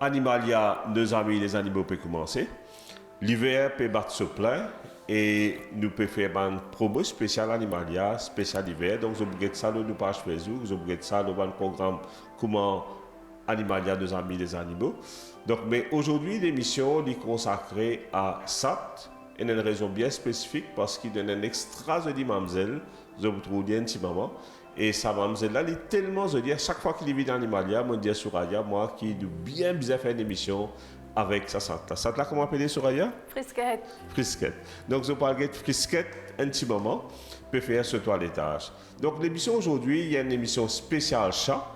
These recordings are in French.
Animalia, nos amis, les animaux peuvent commencer. L'hiver peut battre ce plein et nous pouvons faire une promo spéciale Animalia, spéciale hiver. Donc, vous pouvez ça sur nos pages Facebook, vous pouvez ça dans le programme Comment Animalia, nos amis, les animaux. Donc, mais aujourd'hui, l'émission est consacrée à ça. Et il y a une raison bien spécifique parce qu'il donne un extra de mamzelle, vous trouvez un petit moment. Et sa mamzelle là, il est tellement de dire, chaque fois qu'il vit dans Animalia, moi, je dis à Souraya, moi, qui bien faire une émission avec sa sante. Ça là, comment appeler Souraya? Frisquette. Frisquette. Donc, je parle de frisquette un petit moment, peut faire ce toilettage. Donc, l'émission aujourd'hui, il y a une émission spéciale chat,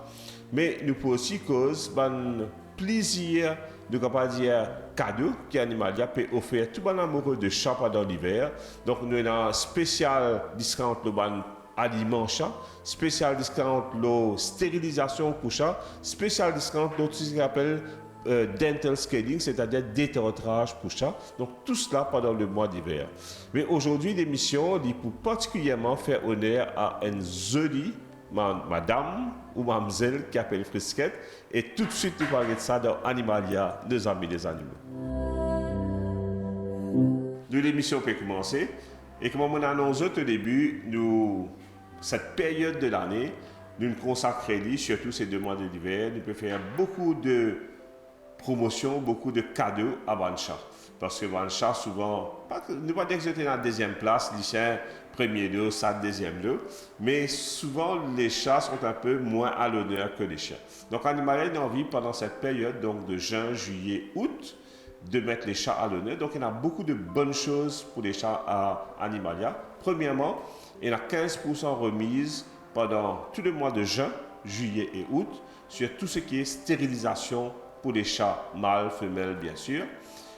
mais nous pouvons aussi cause un plaisir, de pas dire cadeau qui Animalia peut offrir tout bon amoureux de chat pendant l'hiver. Donc, nous avons un spécial discount le ban aliments chat, spécial discount le stérilisation pour chat, spécial discount l'autre ce qu'on appelle dental scaling, c'est-à-dire détartrage pour chat. Donc tout cela pendant le mois d'hiver. Mais aujourd'hui, l'émission dit pour particulièrement faire honneur à une jolie madame ou mademoiselle qui appelle Frisquette. Et tout de suite, nous parlons de ça dans Animalia, nos amis des animaux. Nous, l'émission peut commencer. Et comme on a annoncé au début, nous, cette période de l'année, nous nous consacrons, surtout ces 2 mois de l'hiver, nous pouvons faire beaucoup de promotion, beaucoup de cadeaux à Bancha. Parce que Bancha, souvent, ne pas dire que j'étais dans la 2e place, lycée, premier lot, ça, 2e lot, mais souvent les chats sont un peu moins à l'honneur que les chiens. Donc, Animalia a envie, pendant cette période donc de juin, juillet, août, de mettre les chats à l'honneur. Donc, il y a beaucoup de bonnes choses pour les chats à Animalia. Premièrement, il y a 15% remise pendant tout le mois de juin, juillet et août sur tout ce qui est stérilisation pour les chats mâles, femelles, bien sûr.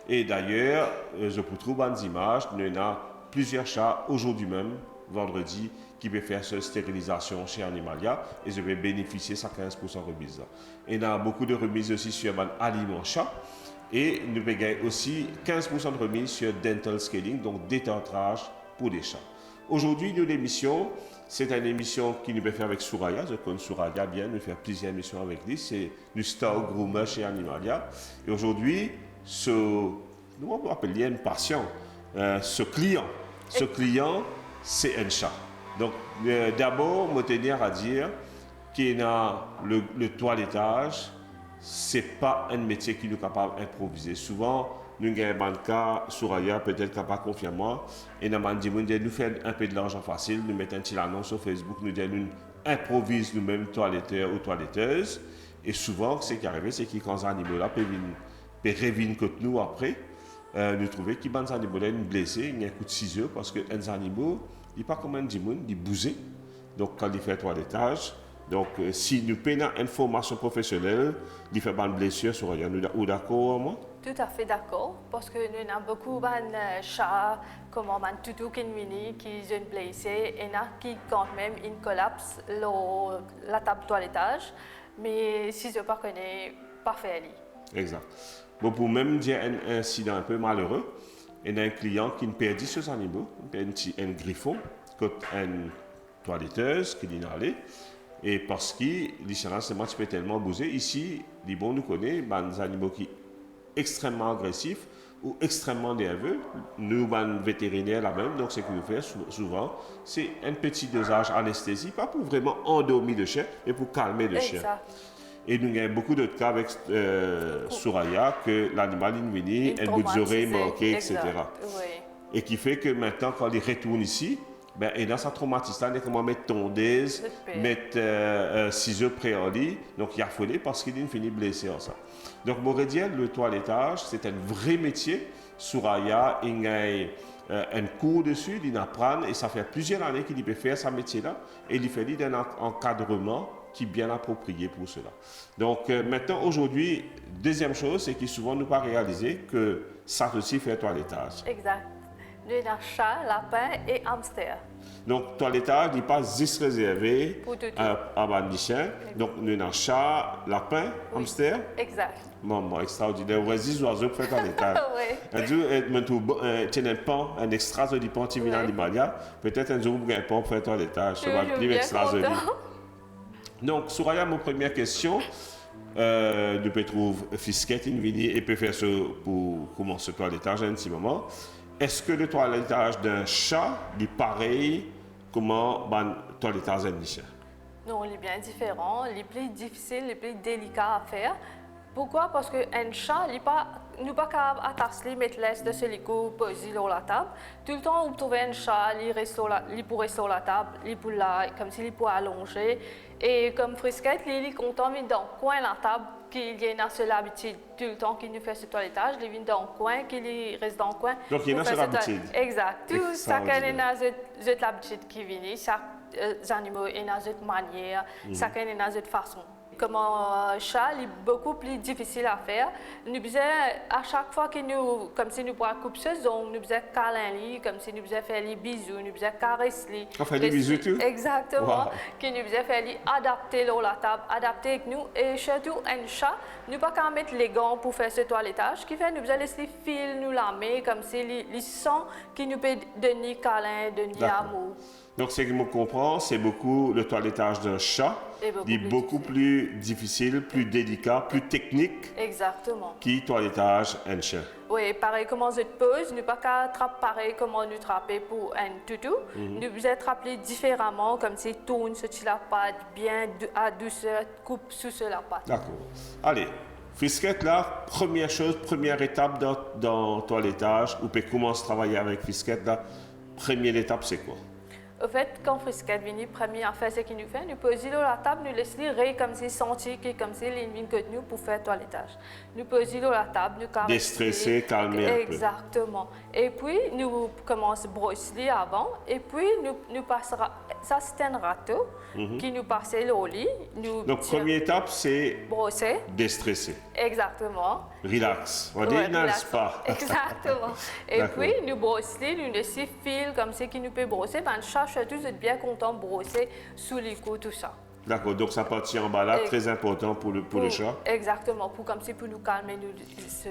Et d'ailleurs, je vous trouve dans des images, il y a plusieurs chats aujourd'hui même, vendredi, qui peuvent faire cette stérilisation chez Animalia et je vais bénéficier de sa 15% remise. Il y a beaucoup de remises aussi sur aliments chat. Et nous payons aussi 15% de remise sur dental scaling, donc détartrage pour les chats. Aujourd'hui, nous, l'émission, c'est une émission qui nous peut faire avec Souraya. Je connais Souraya bien, nous faisons plusieurs émissions avec lui. C'est le star groomer chez Animalia. Et aujourd'hui, nous on appeler un patient, ce client, c'est un chat. Donc, d'abord, je tenir à dire qu'il y a le toilettage. Ce n'est pas un métier qui nous est capable d'improviser. Souvent, nous avons un cas, Souraya peut-être capable de confirmer, et nous avons dit, nous faisons un peu de l'argent facile, nous mettons un petit annonce sur Facebook, nous disons, nous improvisons nous-mêmes toiletteurs ou toiletteuses, et souvent, ce qui arrive, c'est que quand les animaux-là peuvent revenir contre nous après, nous trouvons que les animaux-là sont blessés, il y a un coup de ciseaux, parce que les animaux, ils ne sont pas comme un dimon, ils bousent. Donc, quand ils font toilettage, donc, si nous payons une formation professionnelle, il fait une blessure sur rien. Nous d'accord, moi? Tout à fait d'accord, parce que nous avons beaucoup de chats, comme un toutou qui sont blessés, et qui quand même une collapse la table de toilettage, mais si je ne connais pas fait. Exact. Bon, pour même dire un incident un peu malheureux, il y a un client qui perdit ses animaux, un griffon, une toiletteuse qui est allée. Et parce que l'assurance peut tellement bouger. Ici, les bons nous connaissent, des animaux qui sont extrêmement agressifs ou extrêmement nerveux. Nous, les vétérinaires, la même, donc ce que nous faisons souvent, c'est un petit dosage d'anesthésie, pas pour vraiment endormir le chien, mais pour calmer le chien. Et nous avons beaucoup d'autres cas avec Souraya, que l'animal est venu, un bout d'oreille manqué, etc. Oui. Et qui fait que maintenant, quand il retourne ici, ben, et dans sa traumatisme, il comment mettre tondeuse, mettre ciseaux près en lit, donc il a fallu parce qu'il est fini blessé en ça. Donc, Morédienne, le toilettage, c'est un vrai métier. Souraya, il a un cours dessus, il apprend, et ça fait plusieurs années qu'il peut faire ce métier-là, et il fait un encadrement qui est bien approprié pour cela. Donc, maintenant, aujourd'hui, deuxième chose, c'est qu'il souvent nous pas réalisé que ça aussi fait toilettage. Exact. Nous avons chat, lapin et hamster. Donc, toilettage n'est pas juste réservé à des chiens. Donc, nous avons chat, lapin, hamster. Exact. Maman, extraordinaire. Vous avez 10 oiseaux pour faire toilettage. Oui. Tu as un pan, un extra de pan qui vient Animalia. Peut-être un jour, vous avez un pan pour faire toilettage. Ça va être plus extra de. Donc, Souraya, ma première question. nous pouvons trouver fisquette in vini et peut faire ça pour commencer le toilettage à un petit moment. Est-ce que le toilettage d'un chat est pareil comment le toilettage d'un chien? Non, il est bien différent, il est plus difficile, il est plus délicat à faire. Pourquoi? Parce qu'un chat, il n'est pas capable d'attacher, mettre l'aise de ce lico, poser sur la table. Tout le temps, vous trouvez un chat, il pourrait sur la table, il pourrait là, comme s'il pourrait allonger. Et comme Frisquette, il est content, il est dans le coin de la table, qu'il y a une seule habitude tout le temps qu'il nous fait ce toilettage, il vient dans le coin, qu'il reste dans le coin. Donc il y a une seule habitude. Exact. Chacun a l'habitude qui vient, chaque animal a une manière, chacun a une façon. Comme un chat, il est beaucoup plus difficile à faire. Nous faisons, à chaque fois que nous, comme si nous pourrions couper ce ongles, nous faisons câlin, comme si nous faisions faire les bisous, nous faisons caresser. On fait des bisous tout? Exactement. Wow. Que nous faisons faire adapter la table, adapter avec nous. Et surtout, un chat, nous ne pouvons pas mettre les gants pour faire ce toilettage. Ce qui fait que nous faisons laisser fil, nous la main, comme si les sons qui nous peuvent donner câlin, donner amour. Donc, ce que je comprends, c'est beaucoup le toilettage d'un chat. Il est beaucoup plus difficile, plus délicat, plus technique. Exactement. Que le toilettage d'un chien. Oui, pareil comme on se pose, nous ne pas qu'à attraper pareil comme on nous trapper pour un toutou. Nous vous attraper différemment, comme si tourne sur la patte, bien à douceur, coupe sous la patte. D'accord. Allez. Frisquette, là, première chose, première étape dans le toilettage, où on peut commencer à travailler avec Frisquette, là, première étape, c'est quoi? Au fait, quand Frisquette vient, première affaire, ce qu'il nous fait, nous posons sur la table, nous laissons rire comme si sentir que comme si il vient que nous pour faire le toilettage. Nous posons sur la table, nous caresser. Déstresser, calmer un peu. Exactement. Et puis, nous commençons à brosser avant, et puis nous passons, ça c'est un râteau qui nous passe au lit. Donc, première étape, c'est brosser. Déstresser. Exactement. Relax. On dit dans le spa. Exactement. Et puis, nous brossons, nous laissons fil comme ça qui nous peut brosser. Ben, chaque château, vous êtes bien content de brosser sous les coups, tout ça. D'accord, donc ça partie en bas là, très important pour le chat. Exactement, comme c'est pour nous calmer.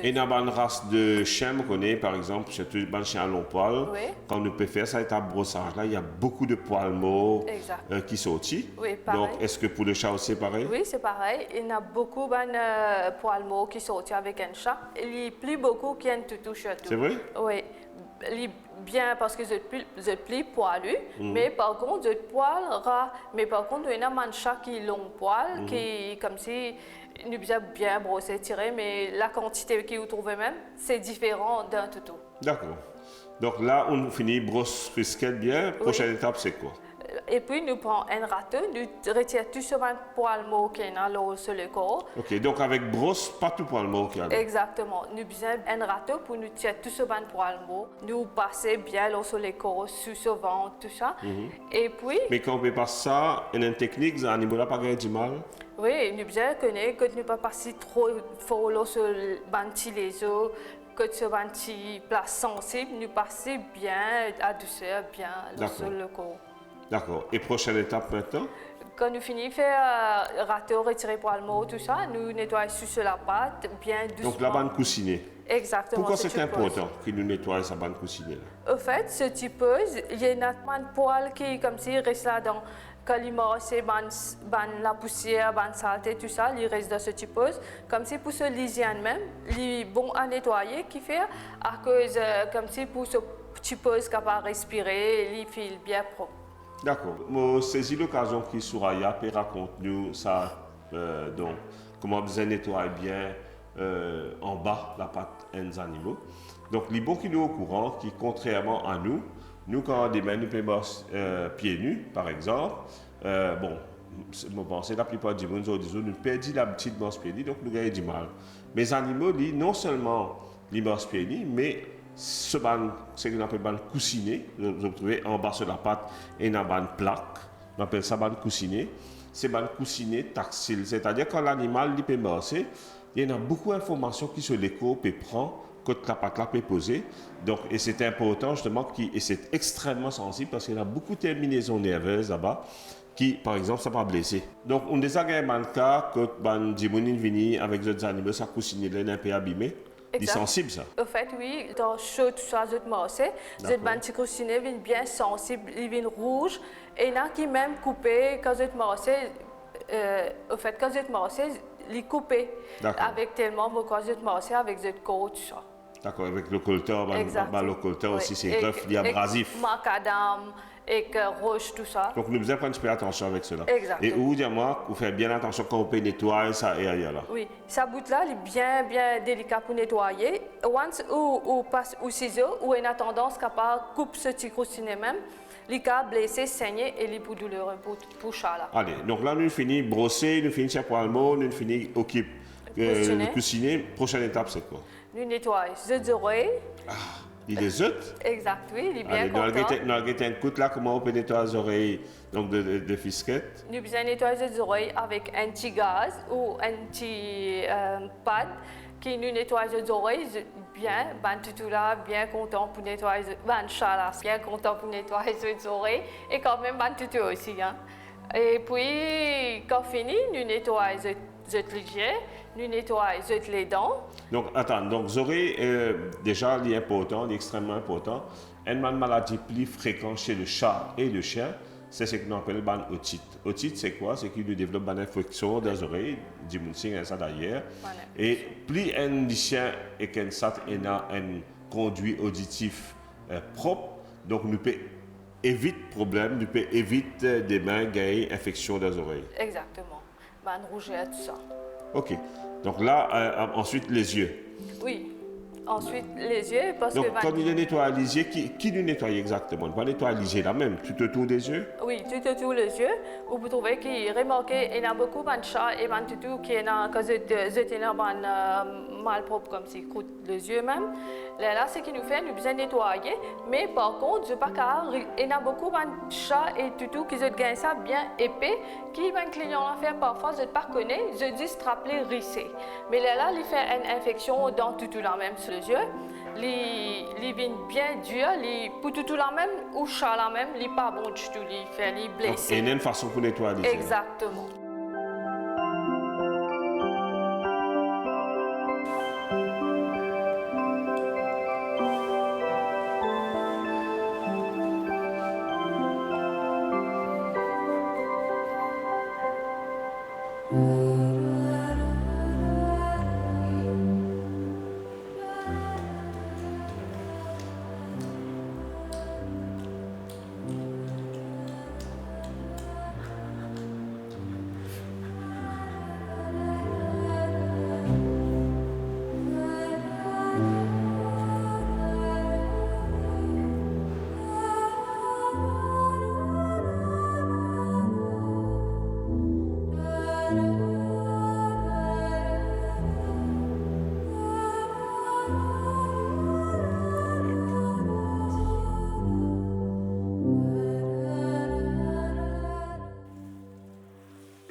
Et dans une race de chien, on connaît par exemple, surtout les chiens à long poil, quand on peut faire ça étape brossage là, il y a beaucoup de poils morts qui sortent. Oui, pareil. Donc est-ce que pour le chat aussi c'est pareil? Oui, c'est pareil. Il y a beaucoup de poils morts qui sortent avec un chat. Il y a plus beaucoup qui ont toutou surtout. C'est vrai? Oui. Bien parce que vous êtes plus poilu, mais par contre, vous êtes poil ras. Mais par contre, il y a un chat qui est long poil, qui comme si nous devons bien brosser, tirer, mais la quantité que vous trouvez même, c'est différent d'un toutou. D'accord. Donc là, on finit brosse Frisquette bien. Prochaine étape, c'est quoi? Et puis, nous prenons un râteau, nous retirons tout ce poil mort qui est sur le corps. Ok, donc avec brosse, pas tout poil mort qu'il y a. Exactement. Nous avons un râteau pour nous tirer tout ce poil mort. Nous passer bien sur le corps, sous ce ventre, tout ça. Et puis... Mais quand on peut pas ça, il y a une technique, les animaux là, pas du mal? Oui, nous devons connaître que nous ne pas passer trop fort sur le banti les os, que ce banti place sensible, nous passer bien à douceur, bien sur le corps. D'accord. Et prochaine étape maintenant? Quand nous finissons de faire râteau, retirer poil mort, tout ça, nous nettoyons sur la pâte, bien doucement. Donc la bande coussinée. Exactement. Pourquoi c'est important qu'il nous nettoie sa bande coussinée là? Au fait, ce type il y a un poil qui comme s'il reste là dans quand il morce, la poussière, la saleté, tout ça, il reste dans ce type comme si pour ce l'hygiène même, il est bon à nettoyer, qui fait à cause comme si pour ce type capable de respirer, il fait bien propre. D'accord. Je saisis l'occasion qui Souraya et raconte-nous ça, donc comment vous nettoyer bien en bas la patte des animaux. Donc, les bons qui nous au courant, qui contrairement à nous, quand des mains nous pouvons pieds nus, par exemple, je pense que la plupart du monde nous perdons l'habitude de manger pieds nus, donc nous gagnons du mal. Mais les animaux, non seulement ils mangent pieds nus, mais c'est ce qu'on appelle un coussinet, vous trouvez en bas sur la patte et dans une plaque, on appelle ça un coussinet. C'est un coussinet tactile, c'est-à-dire quand l'animal peut marcher, il y a beaucoup d'informations qui sur l'écho peut prendre quand la patte là peut poser. Donc, et c'est important justement, et c'est extrêmement sensible parce qu'il y a beaucoup de terminaisons nerveuses là-bas qui, par exemple, ça va blesser. Donc, on a déjà gagné un cas quand des gens viennent avec des animaux, ça coussinet là, un peu abîmé. C'est sensible, ça? Au fait, oui. Dans chaud, tout ça, je marche. Je petit coussinet vient bien sensible, il vient rouge. Et il y en a qui même coupé quand je marche. Au fait, quand je marche, les couper D'accord. avec tellement de quoi je te masser avec de côte, tout ça. D'accord, avec le colteur, le colteur Oui. aussi, c'est grave, il est abrasif. Macadam et roche, tout ça. Donc, nous devons prendre super attention avec cela. Exactement. Et où, dis-moi, vous faites bien attention quand vous pouvez nettoyer ça et ailleurs là. Oui, sa bout là, elle est bien délicat pour nettoyer. Once ou passe au ciseau, ou on a tendance capable coupe ce petit crostinet même, les cas blessés, saigner et les bouts douloureux pour chat là. Allez, donc là, nous finissons brosser, nous finissons pour le mot, nous finissons occupe le coussinet. Prochaine étape, c'est quoi? Nous nettoyons les oreilles. Il les œufs. Exact, oui, il est bien Allez, content. nous avons un coup là, comment on peut nettoyer les oreilles donc de fisquette. Nous besoin nettoyer les oreilles avec un petit gaz ou un petit pad qui nous nettoie les oreilles bien, ben tout là, bien content pour nettoyer, ben chat là, bien content pour nettoyer les oreilles et quand même ben tout aussi. Hein. Et puis, quand fini, nous nettoyons les yeux, nous nettoyons les dents. Donc, attends, donc les oreilles, déjà, il est important, il est extrêmement important. Une maladie plus fréquente chez le chat et le chien, c'est ce qu'on appelle une otite. Otite, c'est quoi? C'est qu'il développe une infection des oreilles, du moussing, ça d'ailleurs. Voilà. Et plus un chien et qu'un sat a un conduit auditif propre, donc nous peut éviter problème, nous peut éviter des mains, gagner infection des oreilles. Exactement. Ben rougeur, tout ça. Ok. Donc là, ensuite les yeux. Oui. Ensuite, les yeux, parce Donc, que... quand il nettoie les yeux, qui nous nettoie exactement? On va nettoyer les yeux là même, tout autour des yeux? Oui, tout autour les yeux. Vous trouvez qu'il remarque il y a beaucoup de chats et de tout qui est dans mal propre comme si croûte les yeux même. Là, ce qui nous fait, nous besoin nettoyer. Mais par contre, je pas car il y a beaucoup de chats et tout qui ont ça bien épais, qui ben client en fait parfois je pas connais, je dis strapler rissé. Mais là, il fait une infection dans tout là même sur les yeux. Les viennent bien dur, les pour tout là même ou chat là même, les pas bon du tout, les fait les blessés. Et il y a une façon pour nettoyer les yeux. Exactement.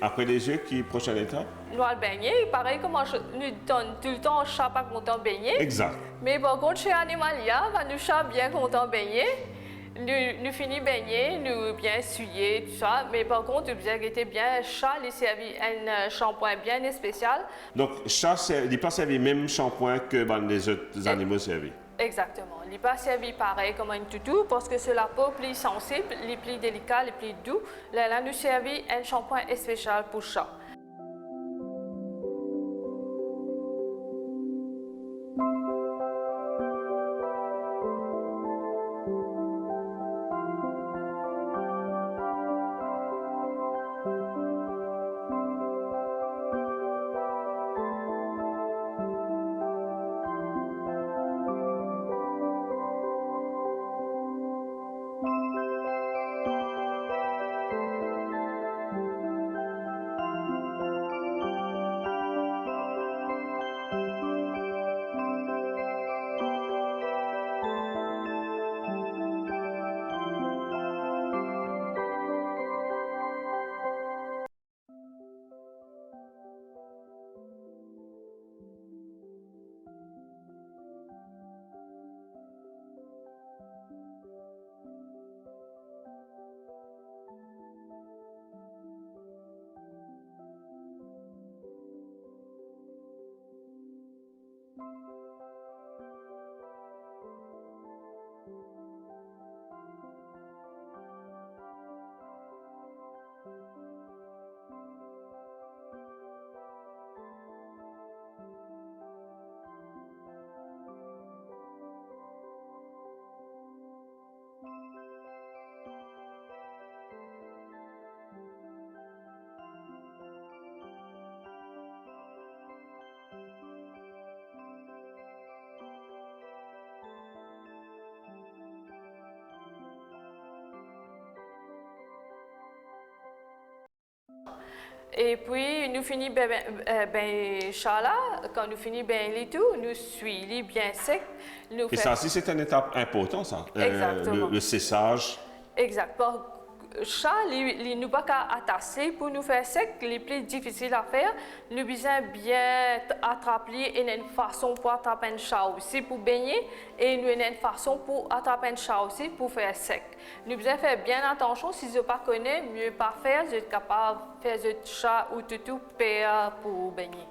Après les yeux, qui est prochaine étape? Nous allons baigner, pareil comme nous donne tout le temps chat pas content baigner. Exact. Mais par contre, chez Animalia, nous chat bien content baigner. Nous finissons baigner, nous bien essuyer, tout ça. Mais par contre, nous avons été bien chat, il servi un shampoing bien spécial. Donc, chat, il n'est pas servi même shampoing que les autres animaux servis. Exactement. Il n'est pas servi pareil comme un toutou parce que c'est la peau plus sensible, les plus délicat, les plus doux. Là, nous servi un shampoing spécial pour chat. Et puis, nous finissons ben chat là, quand nous finissons bien les tout, nous suivons bien sec. Nous Et ça aussi, c'est une étape importante, ça. Exactement. Le séchage. Exact. Chat, nous pas qu'à attacher pour nous faire sec, les plus difficiles à faire. Nous besoin bien attraper et une façon pour attraper un chat aussi pour baigner et nous une façon pour attraper un chat aussi pour faire sec. Nous besoin faire bien attention si je pas connais, mieux pas faire, je suis capable de faire ce chat ou tout pour baigner.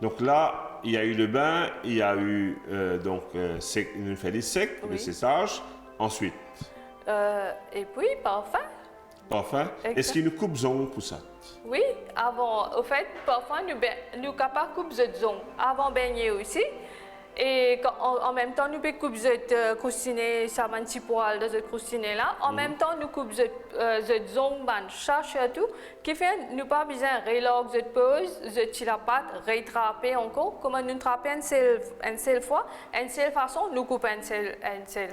Donc là, il y a eu le bain, il y a eu une fait sec, Oui. le séchage. Ensuite, Et puis, parfum. parfum. Exact. Est-ce qu'il y a une coupe zone pour ça? Oui, avant, au fait, parfois nous sommes capables de couper de zone avant de baigner aussi. Et en même temps, nous pouvons couper de croustiner, ça va un petit poil de ce croustiner là. En même temps, nous coupons de zone, ban chat surtout, qui fait nous pas besoin de relock, de pause, de tirer la pâte, retraper encore. Comme nous traper une seule fois, une seule façon, nous coupons une seule.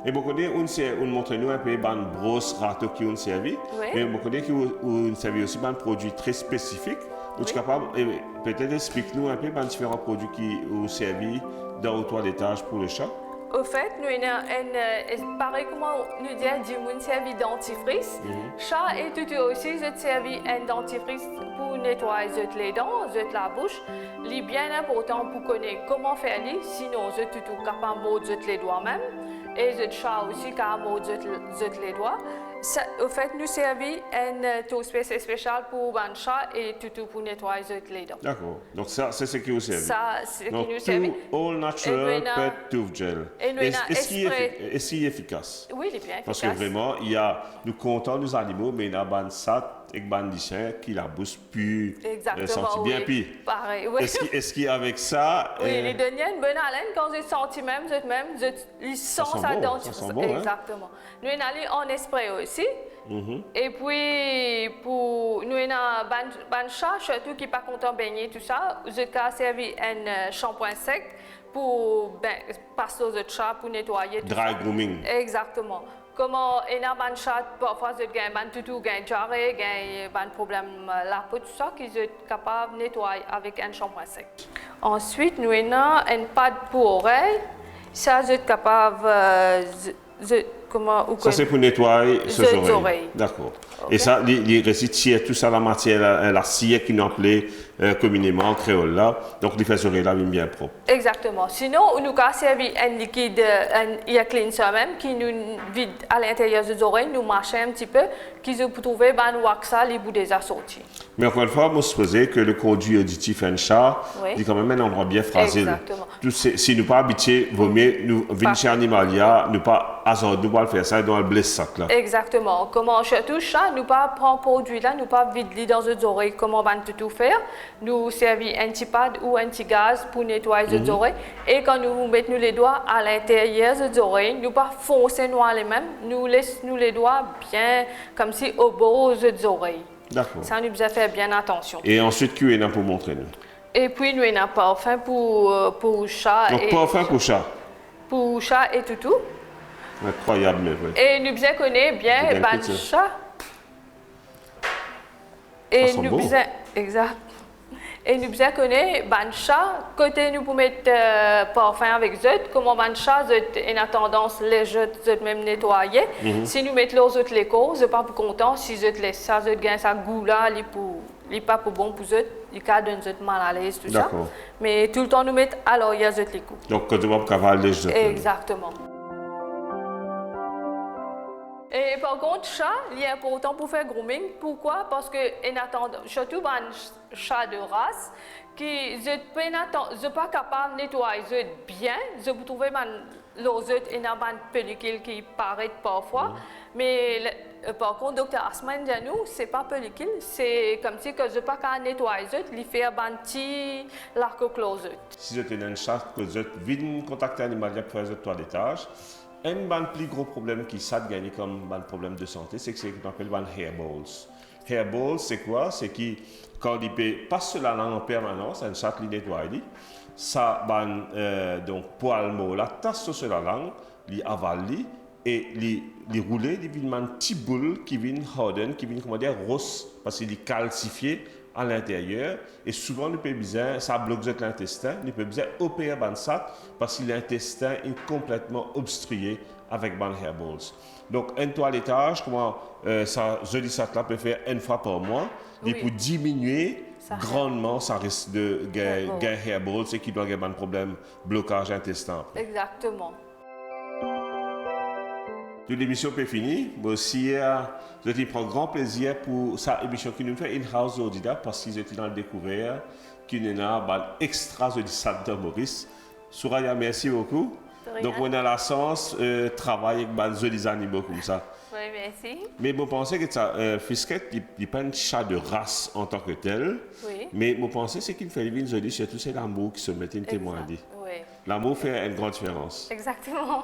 Et beaucoup de on montre nous un peu une brosse râteau qui ont servi, Oui. mais beaucoup de qui ont servi aussi un produit très spécifique. Donc, tu es capable, peut-être explique-nous un peu les différents produits qui ont servi dans le toilettage pour le chat. Au fait, nous avons pareil comme nous disons, du servi dentifrice. Chat et tout aussi, je servi un dentifrice pour nettoyer les dents, la bouche. C'est bien important pour connaître comment faire, sinon je suis tout capable de mordre les doigts même. Et le chat aussi capable de mordre les doigts. Au fait, nous servons un tour spécial pour un chat et tout pour nettoyer les dents. D'accord. Donc, ça, c'est ce qui vous servi. Ça, c'est ce qui Donc, nous servait. All Natural Et nous, Pet Tooth Gel. et nous, Est-ce qu'il est efficace? Oui, il est bien efficace. Parce que vraiment, nous comptons nos animaux, mais il y a un sat et un lycéen qui la bouche plus Exactement, bien oui. pire. Pareil, oui. Est-ce qu'avec ça... Oui, les données une bonne haleine quand j'ai senti même, ils sentent ça sent dans bon, ça sent bon, hein? Exactement. Nous on allé en spray aussi. Et puis pour nous on a ban chat surtout qui pas content baigner tout ça, j'ai servi un shampoing sec pour passer aux chat pour nettoyer tout Dry ça. grooming. Exactement. Comment on a ban chat parfois je gagne ban toutou gagne jarret gagne ban problème la peau tout ça qui est capable de nettoyer avec un shampoing sec. Ensuite nous on a une pâte pour oreille. Ça je suis capable Ça, c'est pour nettoyer ces oreilles. oreilles. D'accord. Ok. Et ça, les récits, tout ça, la matière, la cire qui nous appelait communément en créole là. Donc, les fesses oreilles là, bien propres. Exactement. Sinon, nous avons servi un liquide, un ear cleanser même, qui nous vide à l'intérieur des oreilles, nous marche un petit peu, qui se peut trouver dans le wax, les bouts des assortis. Mais encore une fois, moi, je supposais que le conduit auditif un chat, Oui. c'est quand même un endroit bien fragile. Exactement. Si nous pas habitués, vaut mieux nous venir chez Animalia, nous pas le faire ça, dans le blesse sac là. Exactement. Comment surtout chat, nous pas prendre produit là, nous pas vider dans les oreilles, comment on va tout faire. Nous servir un petit pad ou un petit gaz pour nettoyer les oreilles. Et quand nous mettons les doigts à l'intérieur des oreilles, nous pas foncer noir les mêmes, nous laissons les doigts bien comme si au bord des oreilles. D'accord. Ça nous besoin faire bien attention. Et ensuite, QA pour montrer nous. Et puis nous avons un parfum pour chat. Donc, parfum pour chat. Pour chat et toutou. Incroyable, mais oui. Et nous bien connaît bien Bien ban petit. chat. Et Ça sent nous bon. bien exact. Et nous bien connaît ban chat côté nous pour mettre parfum avec zut comment ban chat zut a tendance les jeter zut même nettoyer. Si nous mettons les autres les causes, pas pour content si zut laisse ça zut gagne ça goût là, il pas pour bon pour zut, il cas donne zut mal à l'aise tout ça. D'accord. Mais tout le temps nous mettre alors il y a zut les coups. Donc, quand tu vas pour cavaler les jeux. Exactement. Et par contre, chat, il est important pour faire grooming. Pourquoi? Parce que, surtout dans un chat de race, qui ne pas capable de nettoyer bien, je peux trouver l'autre et une pellicule qui paraît parfois. Mais par contre, docteur Asman dit nous, c'est pas pellicule, c'est comme si que je pas capable de nettoyer, il fait un petit l'arc-close. Si vous avez un chat que vous vide contacter animal pour faire votre toilettage, un plus gros problème qui ça gagné comme un problème de santé, c'est que c'est ce qu'on appelle un hairballs. Hairballs, c'est quoi? C'est qui quand il passe sur la langue en permanence, un chat qui nettoie, ça donc poil mot la tasse sur la langue, il avale et il roule, il vient un petit boule qui vient harden, qui vient comment dire rose parce qu'il est calcifié à l'intérieur et souvent nous peut besoin ça bloque l'intestin, nous peut besoin opérer ça parce que l'intestin est complètement obstrué avec ban hairballs. Donc un toilettage comment ça je dis ça là peut faire une fois par mois et pour diminuer grandement ça risque de gagner hairballs et qui doit avoir un problème blocage intestin. Exactement. L'émission est finie. Bon, si je prends grand plaisir pour cette émission qui nous fait in-house aujourd'hui parce qu'ils étaient dans le découvert, qui nous a extra de Santa Maurice. Souraya, merci beaucoup. Donc, on a la chance de travailler avec des jolis animaux comme ça. Oui, merci. Mais je pense que ça, Fisquette, il n'est pas un chat de race en tant que tel. Oui. Mais je pense que ce qu'il fait une jolie, surtout c'est l'amour qui se met en témoin. Oui. L'amour fait une grande différence. Exactement.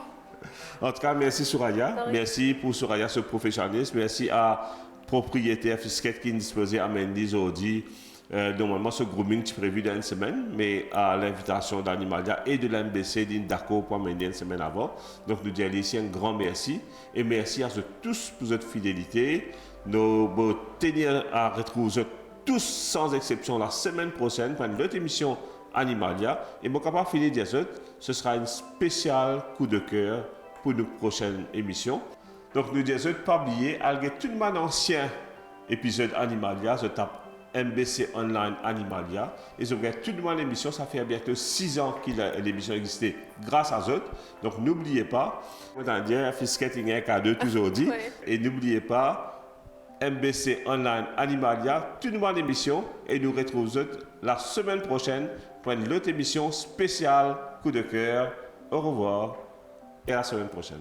En tout cas, merci Souraya. Merci pour Souraya, ce professionnalisme. Merci à propriétaire Fisquette qui est disposé à Mendy aujourd'hui. Normalement, ce grooming est prévu dans une semaine, mais à l'invitation d'Animalia et de l'MBC, d'Indaco pour Mendy une semaine avant. Donc, nous disons ici un grand merci. Et merci à tous pour votre fidélité. Nous tenir à retrouver tous sans exception la semaine prochaine pour une autre émission Animalia. Et mon capable finir dire ce sera une spéciale coup de cœur pour nos prochaines émissions. Donc nous disons pas oublier, algue tout le monde ancien épisode Animalia, je tape MBC Online Animalia et je regarde tout le monde l'émission, ça fait bientôt 6 ans que l'émission existait grâce à eux. Donc n'oubliez pas, on a dit Fisquette un cadeau toujours dit et n'oubliez pas MBC Online Animalia, tout le monde l'émission et nous retrouvons la semaine prochaine pour une autre émission spéciale coup de cœur. Au revoir et à la semaine prochaine.